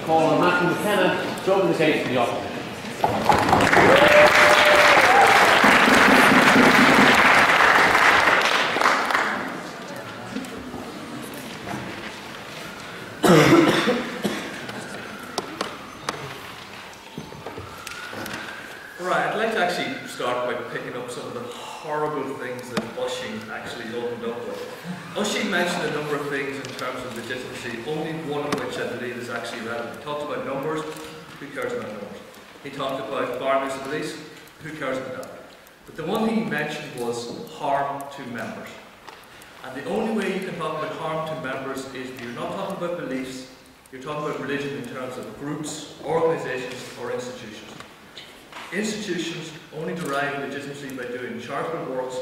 call on McKenna to open the case for the opposition. Right, I'd like to actually start by picking up some of the horrible things that Ushing actually opened up with. Ushing mentioned a number of things in terms of legitimacy, only one of which I believe is actually relevant. He talked about numbers, who cares about numbers? He talked about bar police, who cares about that? But the one thing he mentioned was harm to members. And the only way you can talk about harm to members is if you're not talking about beliefs, you're talking about religion in terms of groups, organisations or institutions. Institutions only derive legitimacy by doing charitable works,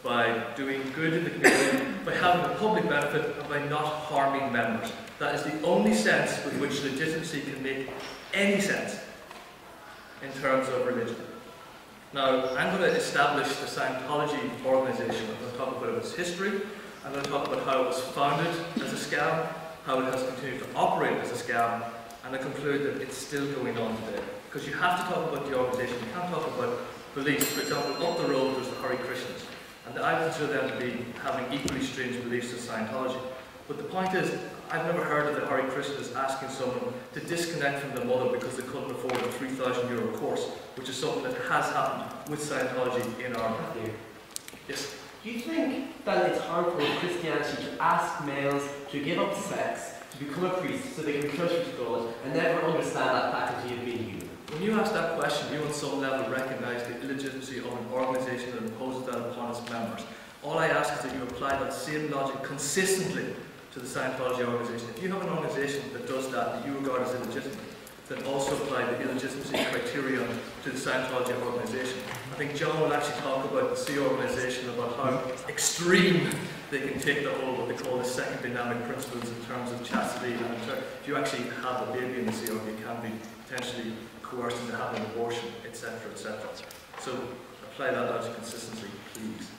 by doing good in the community, by having a public benefit, and by not harming members. That is the only sense with which legitimacy can make any sense in terms of religion. Now, I'm going to establish the Scientology organisation. I'm going to talk about its history. I'm going to talk about how it was founded as a scam, how it has continued to operate as a scam, and I conclude that it's still going on today. Because you have to talk about the organisation, you can't talk about beliefs. For example, up the road there's the Hare Krishnas, and I consider them to be having equally strange beliefs as Scientology. But the point is, I've never heard of the Hare Krishnas asking someone to disconnect from their mother because they couldn't afford a €3,000 course, which is something that has happened with Scientology in our country. Yes? Do you think that it's harmful in Christianity to ask males to give up sex, to become a priest, so they can be closer to God, and never understand that faculty of being human? When you ask that question, you on some level recognise the illegitimacy of an organisation that imposes that upon its members. All I ask is that you apply that same logic consistently to the Scientology organisation. If you have an organisation that does that you regard as illegitimate, then also apply the illegitimacy criterion to the Scientology organisation. I think John will actually talk about the C organisation, about how extreme they can take the whole, what they call the second dynamic principles in terms of chastity, and if you actually have a baby in the Sea Org, you can be potentially coerced into having an abortion, etc., etc. So apply that logic consistently, please.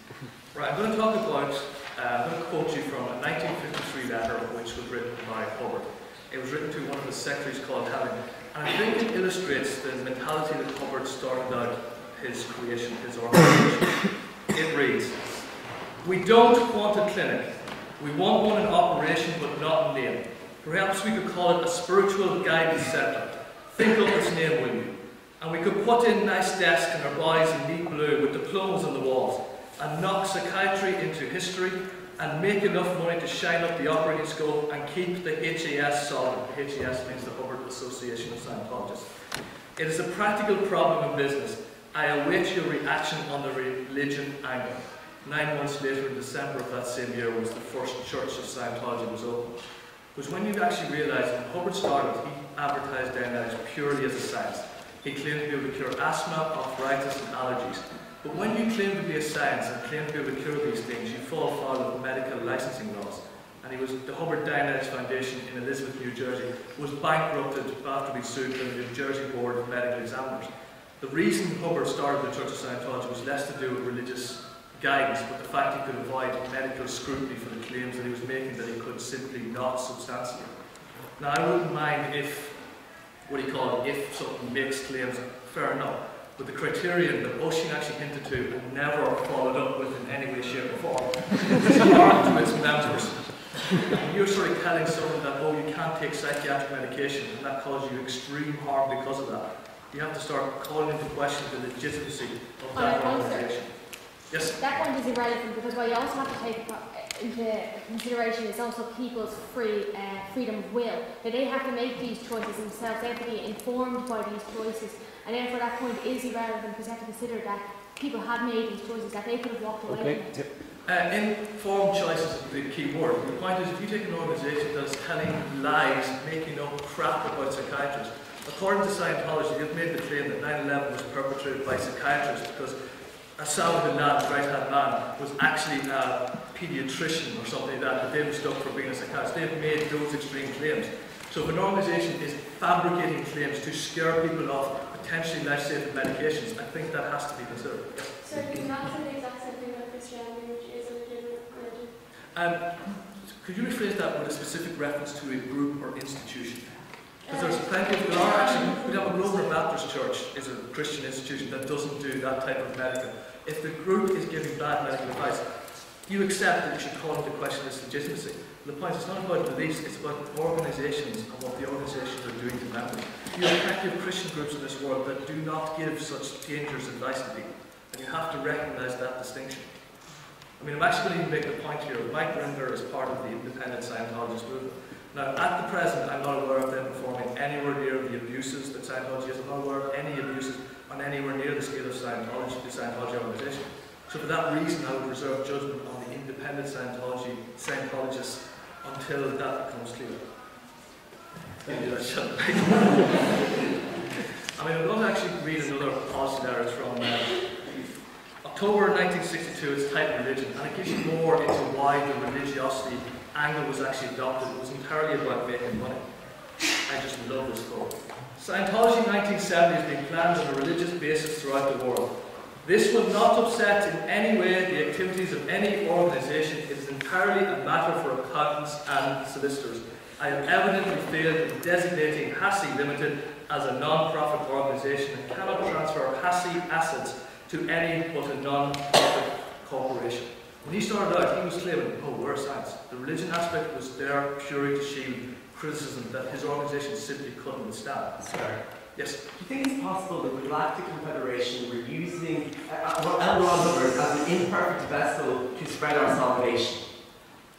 Right, I'm going to talk about, I'm going to quote you from a 1953 letter which was written by Hubbard. It was written to one of his secretaries called Helen, and I think it illustrates the mentality that Hubbard started out his creation, his organisation. It reads, "We don't want a clinic. We want one in operation but not in name. Perhaps we could call it a spiritual guidance centre. Think of its name, will you? And we could put in nice desks and our bodies in neat blue with diplomas on the walls, and knock psychiatry into history, and make enough money to shine up the operating scope and keep the HAS solid." The HAS means the Hubbard Association of Scientologists. "It is a practical problem in business. I await your reaction on the religion angle." 9 months later, in December of that same year, was the first church of Scientology was opened. Because when you actually realise when Hubbard started, he advertised Dianetics purely as a science. He claimed to be able to cure asthma, arthritis and allergies. But when you claim to be a science and claim to be able to cure these things, you fall foul of medical licensing laws. And the Hubbard Dianetics Foundation in Elizabeth, New Jersey, was bankrupted after being sued by the New Jersey Board of Medical Examiners. The reason Hubbard started the Church of Scientology was less to do with religious guidance, but the fact he could avoid medical scrutiny for the claims that he was making that he could simply not substantiate. Now, I wouldn't mind if, if something makes claims, fair enough. But the criterion that Ushing actually hinted to and never followed up with in any way, shape or form is harm to its members. And you're sort of telling someone that, oh, you can't take psychiatric medication and that causes you extreme harm because of that. You have to start calling into question the legitimacy of that organisation. Yes? That point is irrelevant because what you also have to take into consideration is also people's freedom of will. That they have to make these choices themselves, they have to be informed by these choices, and therefore that point is irrelevant because you have to consider that people have made these choices, that they could have walked away from it. Informed choice is the key word. The point is, if you take an organisation that is telling lies, making up crap about psychiatrists, according to Scientology, they've made the claim that 9/11 was perpetrated by psychiatrists because Osama bin Laden's right-hand man was actually a paediatrician or something like that they mistook for being a psychiatrist. They've made those extreme claims. So if an organisation is fabricating claims to scare people off potentially life-saving medications, I think that has to be considered. So you not say the exact same thing about Christianity, which is a legitimate religion? Could you rephrase that with a specific reference to a group or institution? Because there's plenty Baptist Church is a Christian institution that doesn't do that type of medical. If the group is giving bad medical advice, you accept that you should call into question its legitimacy. The point is, it's not about beliefs, it's about organisations and what the organisations are doing to members. You have plenty of Christian groups in this world that do not give such dangerous advice to people, and you have to recognise that distinction. I mean, I'm actually going to make the point here. Mike Rinder is part of the independent Scientologist movement. Now, at the present, I'm not aware of them performing anywhere near the abuses that Scientology is. I'm not aware of any abuses on anywhere near the scale of Scientology, the Scientology organisation. So for that reason, I would reserve judgment on the independent Scientologists until that becomes clear. I mean, I'm going to actually read another policy letter from October 1962. It's titled Religion, and it gives you more into why the religiosity angle was actually adopted. It was entirely about making money. I just love this quote. Scientology in 1970 has been planned on a religious basis throughout the world. This will not upset in any way the activities of any organisation. It is entirely a matter for accountants and solicitors. I have evidently failed in designating HASI Limited as a non-profit organisation and cannot transfer HASI assets to any but a non-profit corporation. When he started out, he was claiming, oh, we're science. The religion aspect was there purely to shield criticism that his organisation simply couldn't withstand. Sorry. Yes? Do you think it's possible that the Galactic Confederation were using Elron numbers as an imperfect vessel to spread our salvation?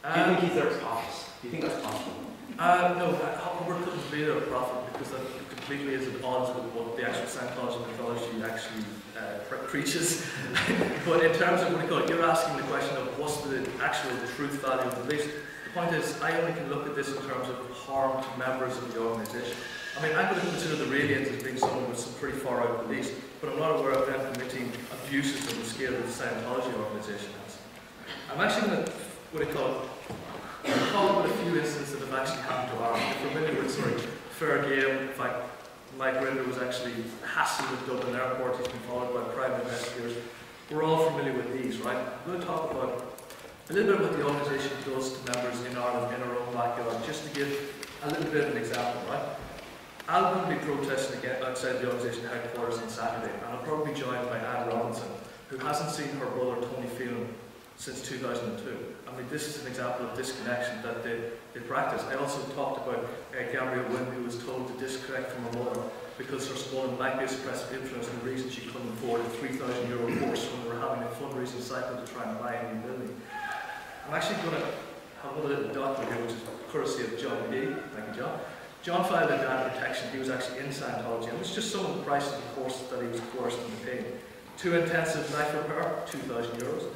Do you think he's their prophet? Do you think that's possible? No, Hubbard couldn't be their prophet because that completely is at odds with what the actual Scientology mythology actually preaches. But in terms of what you call it, you're asking the question of what's the actual truth value of the beliefs. The point is, I only can look at this in terms of harm to members of the organisation. I mean, I'm going to consider the Radiants as being someone with some pretty far out beliefs, but I'm not aware of them committing abuses on the scale that the Scientology organisation has. I'm actually going to, talk about a few incidents that have actually happened to Ireland. If you're familiar with, fair game, in fact, Mike Rinder was actually hassled at Dublin Airport. He's been followed by private investigators. We're all familiar with these, right? I'm going to talk about a little bit of what the organisation does to members in Ireland in our own backyard, just to give a little bit of an example, right? I'll be protesting again outside the organisation headquarters on Saturday, and I'll probably be joined by Anne Robinson, who hasn't seen her brother Tony Phelan since 2002. I mean, this is an example of disconnection that they practice. I also talked about Gabrielle Wynne, who was told to disconnect from her mother because her mother might be a suppressive influence, and the reason she couldn't afford a €3,000 course when they were having a fundraising cycle to try and buy a new building. I'm actually going to have another little document here, which is courtesy of John McGee. Thank you, John. John filed a data protection. He was actually in Scientology, and it's just some of the prices of the courses that he was coerced into paying. 2 intensive life repair, €2,000.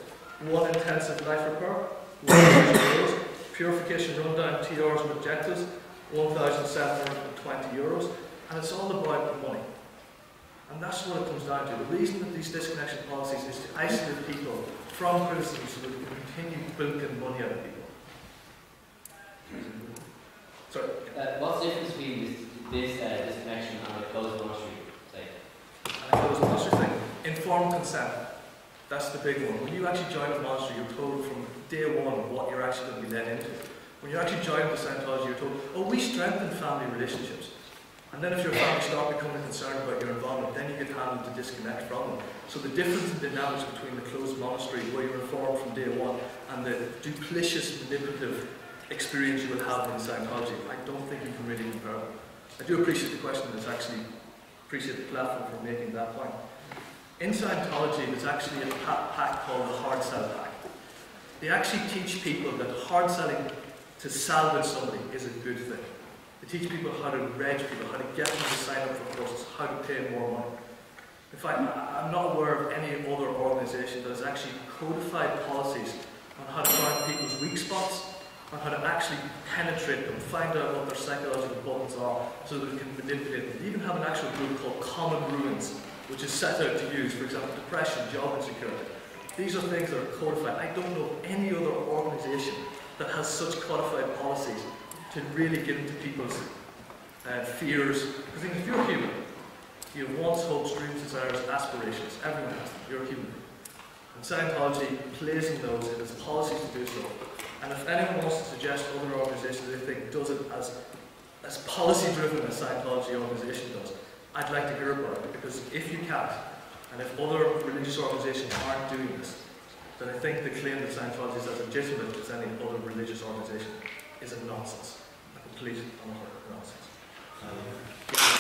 1 intensive life repair, €1,000. Purification rundown, TRs and objectives, €1,720. And it's all about money. And that's what it comes down to. The reason that these disconnection policies is to isolate people from criticism so that we can continue bilking money out of people. Sorry. What's the difference between this disconnection and the closed monastery thing? And the closed monastery thing? Informed consent. That's the big one. When you actually join a monastery, you're told from day one what you're actually going to be led into. When you're actually joining the Scientology, you're told, oh, we strengthen family relationships. And then if your family start becoming concerned about your involvement, then you get handed to disconnect from them. So the difference in dynamics between the closed monastery, where you're informed from day one, and the duplicitous, manipulative experience you will have in Scientology, I don't think you can really compare them. I do appreciate the question, and actually appreciate the platform for making that point. In Scientology, there's actually a pact called the hard sell pact. They actually teach people that hard selling to salvage somebody is a good thing. They teach people how to reg people, how to get them to sign up for courses, how to pay more money. In fact, I'm not aware of any other organisation that has actually codified policies on how to find people's weak spots, on how to actually penetrate them, find out what their psychological buttons are so that we can manipulate them. They even have an actual group called Common Ruins, which is set out to use, for example, depression, job insecurity. These are things that are codified. I don't know of any other organisation that has such codified policies to really get into people's fears. Because if you're human, you have wants, hopes, dreams, desires, aspirations. Everyone has them. You're human. And Scientology plays in those, it has policies to do so. And if anyone wants to suggest other organisations they think does it as policy-driven as Scientology organisation does, I'd like to hear about it, because if you can't, and if other religious organisations aren't doing this, then I think the claim that Scientology is as legitimate as any other religious organisation is a nonsense. A complete and utter nonsense.